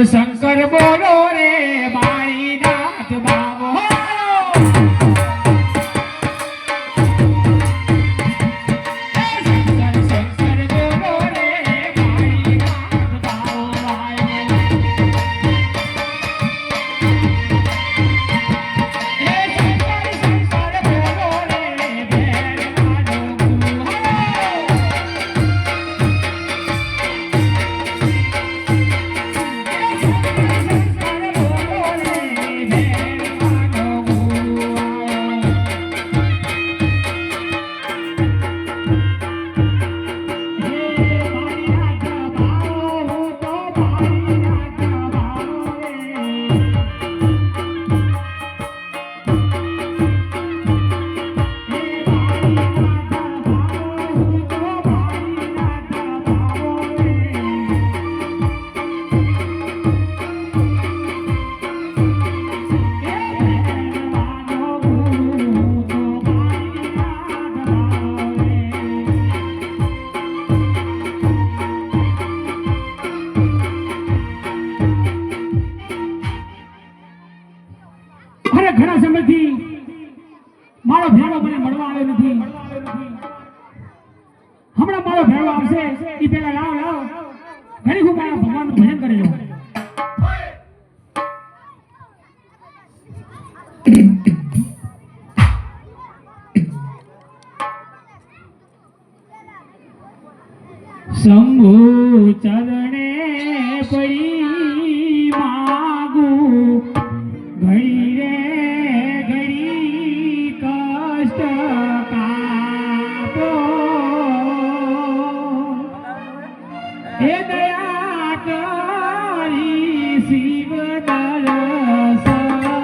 શંકર બોલો રે મારી નાથ બાબો ઘણા સમયથી મારો ભેળો મને મળવા આવ્યો નથી. હમણાં મારો ભેળો આવશે એ પેલા લાવ ઘણી હું મારા ભગવાનનું ભજન કરી લઉં. શંભુ ચરણે પડી માગું ઘડી રે ઘડી કષ્ટ કાપો હે દયા કરી શિવ દર્શન આપો.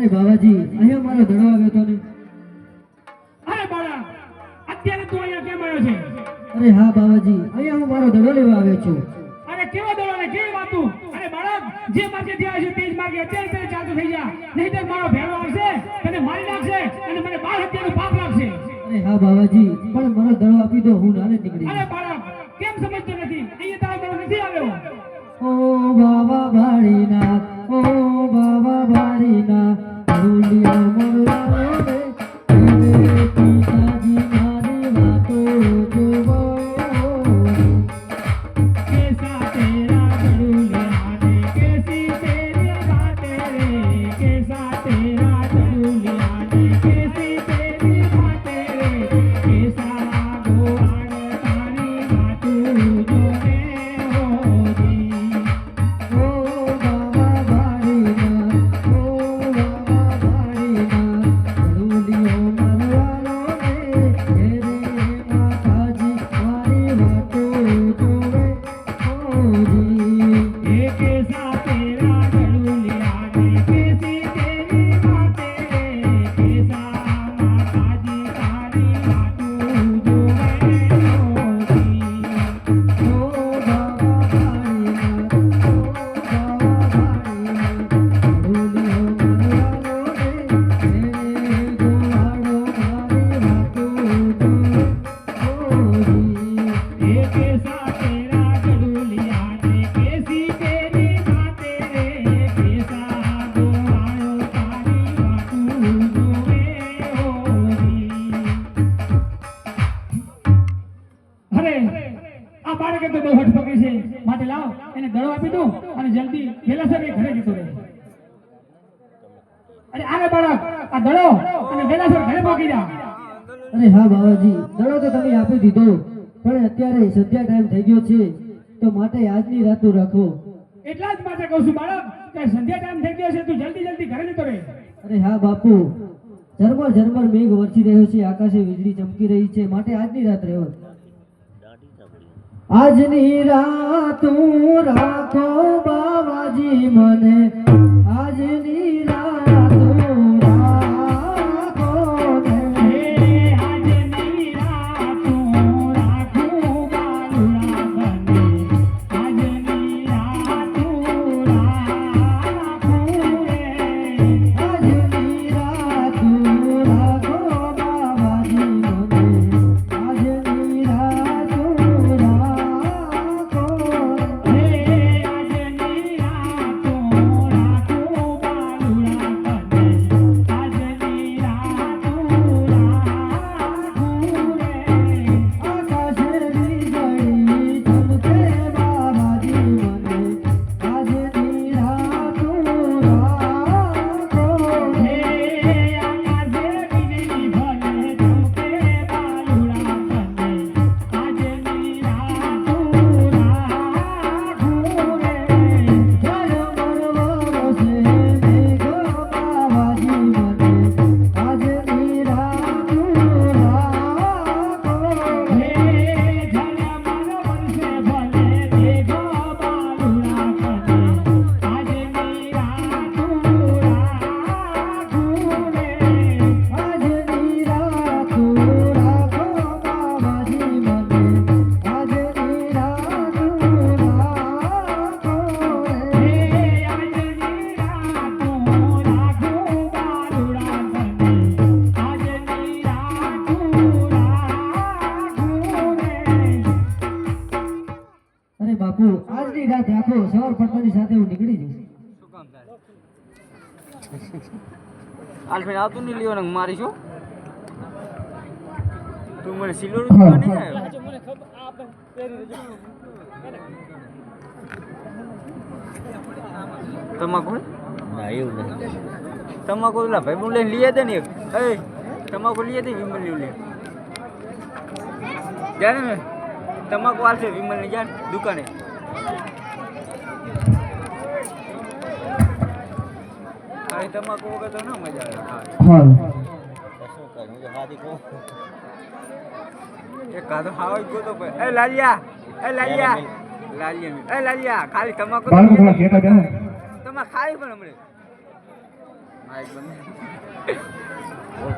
અરે બાબાજી અહીંયા મારો ધડો આવ્યો તો ને. અરે બાળા અત્યારે તું અહીંયા કેમ આવ્યો છે? અરે હા બાબાજી અહીંયા હું મારો ધડો લેવા આવ્યો છું. અરે કેવો દોડો ને કેવી વાતું? અરે બાળક જે માર્ગે થી આવ્યો છે તે જ માર્ગે અત્યારે ચાલતું થઈ જા, નહીંતર મારો ભેળો આવશે તને મારી નાખશે અને મને 12 હત્યાનું પાપ લાગશે. અરે હા બાબાજી પણ મારો ધડો આપી દો, હું નાને નીકળી. અરે બાળક કેમ સમજતો નથી? અહીંયા તારો ધડો નથી આવ્યો. ઓ બાબા ભાળીનાથ, ઓ બાબા ભાળીનાથ, ભૂલ્યો મોરો રે, પિતાજી મારી વાતો જોવો. લાગે છે માટે લાવ એને દડો આપી દઉં અને જલ્દી વેલાસર એ ઘરે જતો રહે અરે આને બાળક આ દડો અને વેલાસર ઘરે પહોંચી જા અરે હા બાવાજી દડો તો તમે આપી દીધો પણ અત્યારે સંધ્યા ટાઈમ થઈ ગયો છે તો માટે આજની રાત રાખો એટલા જ માટે કહું છું બાળક કે સંધ્યા ટાઈમ થઈ ગયો છે તું જલ્દી જલ્દી ઘરે જતો રહે અરે હા બાપુ ઝરમર ઝરમર મેઘ વરસી રહ્યો છે આકાશે વીજળી ચમકી રહી છે માટે આજની રાત રહેવો આજની રાત રાખો બાવાજી મને આજની રાત રાખો ને આજની રાત રાખું બાલુડા બને આજની રાત રાખું રે આજની રાત રાખો બાવાજી મને આજની રાત રાખો હે આજની રાત રાખું બાલુડા બને આજની રાત રાખું રે આકાશે વીજળી ચમકે બાવાજી મને આજની રાત રાખો હે આકાશે વીજળી ભલે ચમકે બાલુડા બને આજની રાત રાખું રે ઝરમર વરસે મેઘ બાવાજી મને આજની રાત રાખો હે ઝરમર વરસે ભલે મેઘ બાલુડા બને આજની રાત રાખું રે આજની રાત રાખો બાવાજી મને આજની રાત રાખો હે આજની રાત રાખું બાલુડા બને આજની રાત રાખું રે અરે બાપુ આજની રાત રાખો સવાર પડતાની સાથે હું નીકળી જઈશ આલ્ફેન આવતું નહીં લ્યો ને મારી શું તું મને સિલ્વર નહીં આવ્યો તમાકુ ના એવું નહીં તમાકુ ઓલા ભાઈ હું લઈને લઈએ દે ને એક એ તમાકુ લઈએ દે વિમલ લે જાણે ને તમાકુ આવશે વિમલ ને જાણ દુકાને આ તમાકુ વગર તો ના મજા આવે ખાવાની. એક કાદો ખાવા જ ગયો તો ભાઈ. એ લાલિયા ખાલી તમાકુ બાળકો થોડા ઘેટા બેહો તમે ખાઈ પણ હમણે માઈક બંધ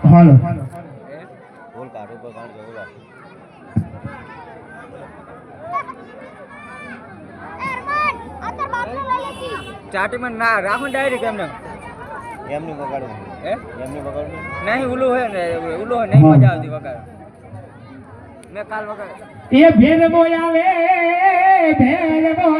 હાલો બોલ કાઢો પર કાઢ જવું ચાટીમાં ના રાખો ડાયરેક્ટ એમને એમની બગાડવું હે એમની બગાડવું નહીં ઉલું હોય ને ઉલું હોય નહીં મજા આવતી વગાડ મેં કાલ વગાડ એ ભેરવો આવે ભેરવો